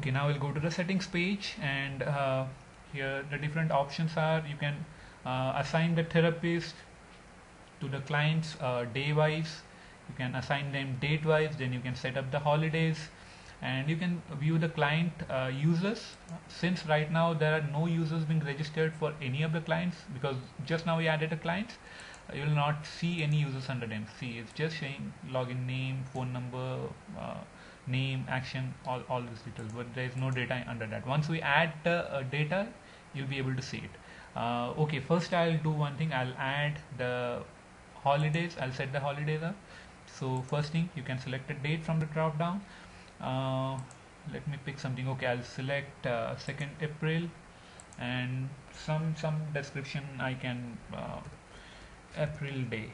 Okay, now we'll go to the settings page, and here the different options are. You can assign the therapist to the clients day wise, you can assign them date wise, then you can set up the holidays, and you can view the client users. Since right now there are no users being registered for any of the clients, because just now we added a client, you will not see any users under them. See, it's just showing login name, phone number, name, action, all these details, but there is no data under that. Once we add the data, you'll be able to see it. Okay, first I'll do one thing. I'll add the holidays. I'll set the holidays up. So first thing, you can select a date from the drop down. Let me pick something. Okay, I'll select 2nd April, and some description. I can April day,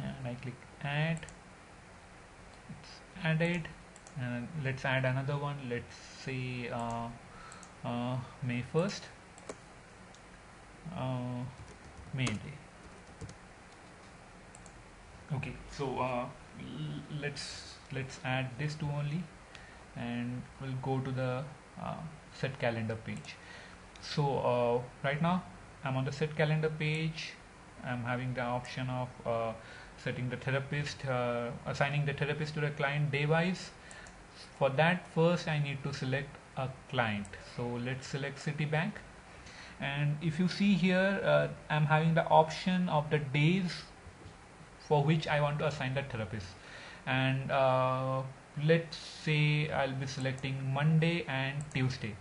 and I click add. It's added, and let's add another one. Let's say May 1st, May day. Okay, so let's add this two only, and we'll go to the set calendar page. So right now I'm on the set calendar page. I'm having the option of setting the therapist, assigning the therapist to the client day wise. For that, first I need to select a client. So let's select Citibank, and if you see here, I'm having the option of the days for which I want to assign the therapist, and let's say I'll be selecting Monday and Tuesday.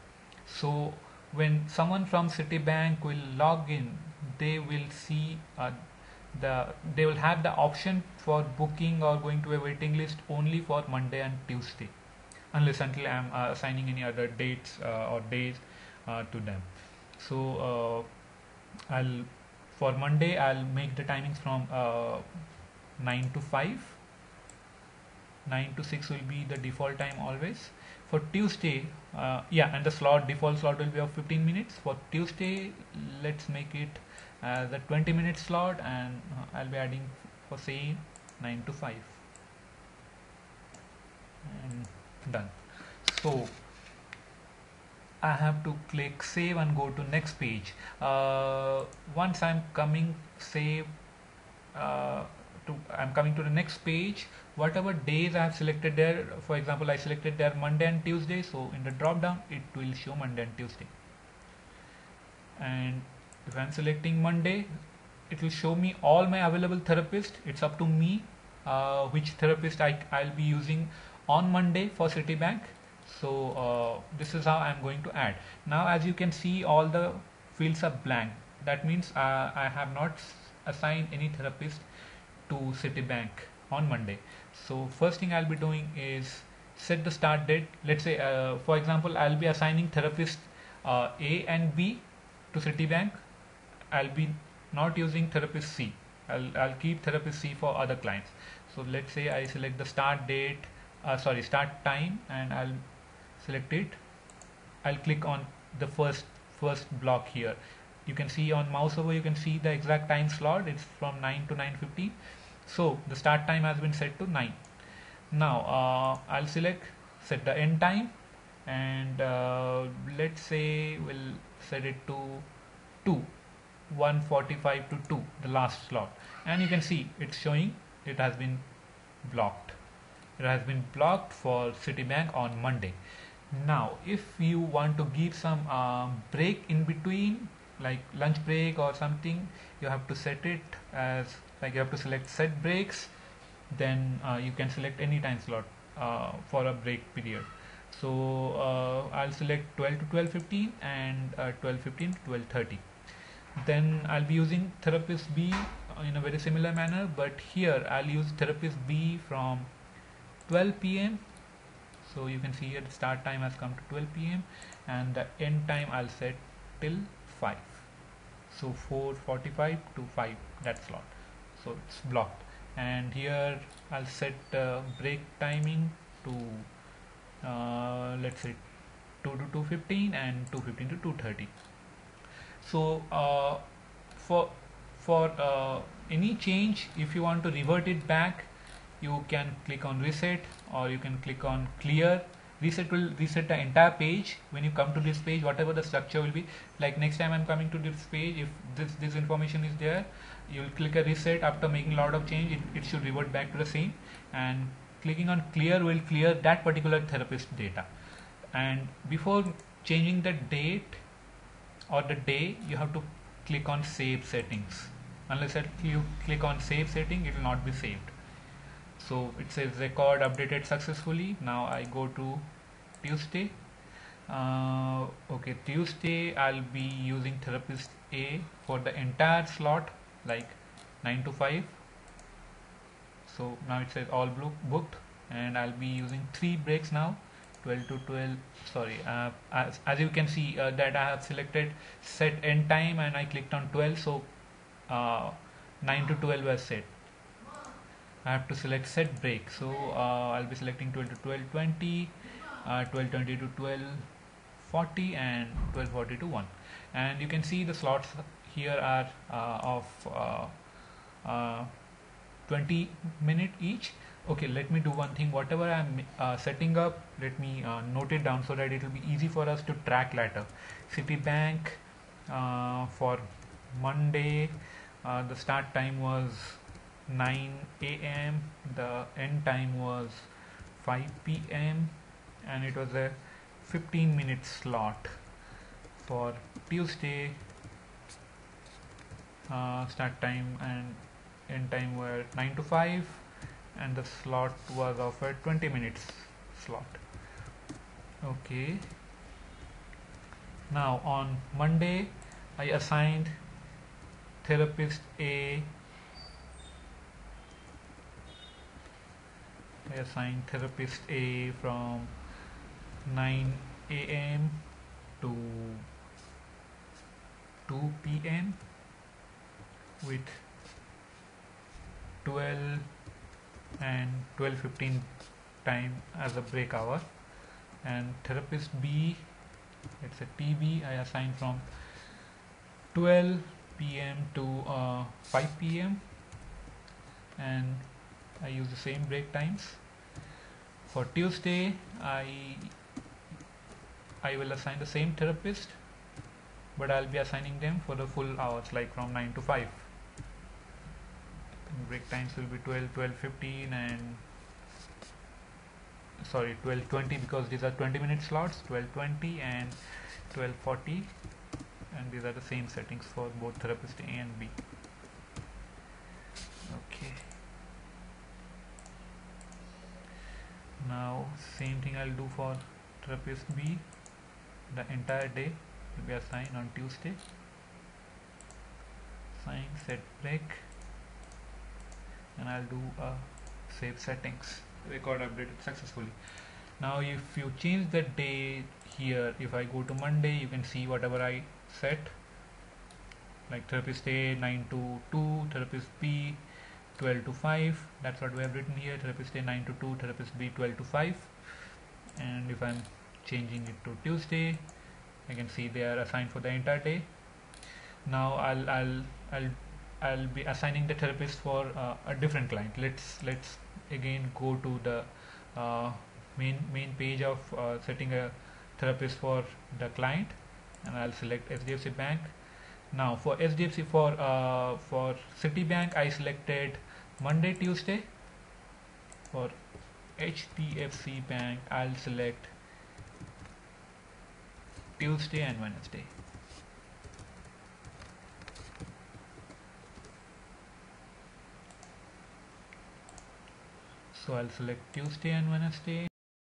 So when someone from Citibank will log in, they will see they will have the option for booking or going to a waiting list only for Monday and Tuesday, unless until I'm assigning any other dates or days to them. So for Monday I'll make the timings from 9 to 5. 9 to 6 will be the default time always. For Tuesday, and the default slot will be of 15 minutes. For Tuesday, let's make it the 20-minute slot, and I'll be adding for say 9 to 5, and done. So I have to click save and go to next page. Once I'm coming save I'm coming to the next page. Whatever days I have selected there, for example I selected there Monday and Tuesday, so in the drop down it will show Monday and Tuesday. And if I'm selecting Monday, it will show me all my available therapists. It's up to me which therapist I'll be using on Monday for Citibank. So this is how I'm going to add. Now as you can see, all the fields are blank. That means I have not assigned any therapist to Citibank on Monday. So first thing I'll be doing is set the start date. Let's say for example I'll be assigning therapist A and B to Citibank. I'll be not using therapist C. I'll keep therapist C for other clients. So let's say I select the start date, start time, and I'll select it. I'll click on the first block here. You can see on mouse over, you can see the exact time slot. It's from 9 to 9:50. So the start time has been set to 9. Now I'll set the end time, and let's say we'll set it to 1:45 to 2, the last slot. And you can see it's showing it has been blocked. It has been blocked for Citibank on Monday. Now if you want to give some break in between, like lunch break or something, you have to set it as, like, you have to select set breaks. Then you can select any time slot for a break period. So I'll select 12 to 12:15 and 12:15 to 12:30. Then I'll be using therapist B in a very similar manner, but here I'll use therapist B from 12 p.m. So you can see here the start time has come to 12 p.m. and the end time I'll set till 5. So 4:45 to 5, that slot. So it's blocked. And here I'll set break timing to let's say 2 to 2:15 and 2:15 to 2:30. So for any change, if you want to revert it back, you can click on reset, or you can click on clear. Reset will reset the entire page. When you come to this page, whatever the structure will be, like next time I'm coming to this page, if this information is there, you'll click a reset. After making a lot of change, it should revert back to the same, and clicking on clear will clear that particular therapist data. And before changing the date or the day, you have to click on save settings. Unless you click on save setting, it will not be saved. So it says record updated successfully. Now I go to Tuesday. Okay, Tuesday I'll be using therapist A for the entire slot, like 9 to 5. So now it says all booked, and I'll be using 3 breaks now, 12 to 12. Sorry, as you can see that I have selected set end time and I clicked on 12, so 9 to 12 was set. I have to select set break, so I'll be selecting 12 to 12:20, 12:20 to 12:40, and 12:40 to 1. And you can see the slots here are of 20 minutes each. Okay, let me do one thing. Whatever I'm setting up, let me note it down so that it will be easy for us to track later. Citibank for Monday, the start time was 9 a.m. the end time was 5 p.m. and it was a 15-minute slot. For Tuesday, start time and end time were 9 to 5, and the slot was of a 20 minutes slot. Okay, now on Monday I assigned therapist A from 9 a.m. to 2 p.m. with 12 and 12:15 time as a break hour. And therapist B, it's a TB, I assigned from 12 p.m. to 5 p.m. and I use the same break times. For Tuesday, I will assign the same therapist, but I'll be assigning them for the full hours, like from 9 to 5. And break times will be 12, 12:15 and 12:20, because these are 20-minute slots, 12:20 and 12:40, and these are the same settings for both therapist A and B. Okay. Now same thing I'll do for therapist B. The entire day will be assigned on Tuesday. Assign set break, and I'll do save settings. Record updated successfully. Now if you change the day here, if I go to Monday, you can see whatever I set, like therapist A 9 to 2, therapist B 12 to 5. That's what we have written here. Therapist A 9 to 2, therapist B 12 to 5. And if I'm changing it to Tuesday, I can see they are assigned for the entire day. Now I'll be assigning the therapist for a different client. Let's again go to the main page of setting a therapist for the client, and I'll select HDFC Bank. Now for HDFC, for Citibank, I selected Monday, Tuesday. For HDFC Bank, I'll select Tuesday and Wednesday. So I'll select Tuesday and Wednesday.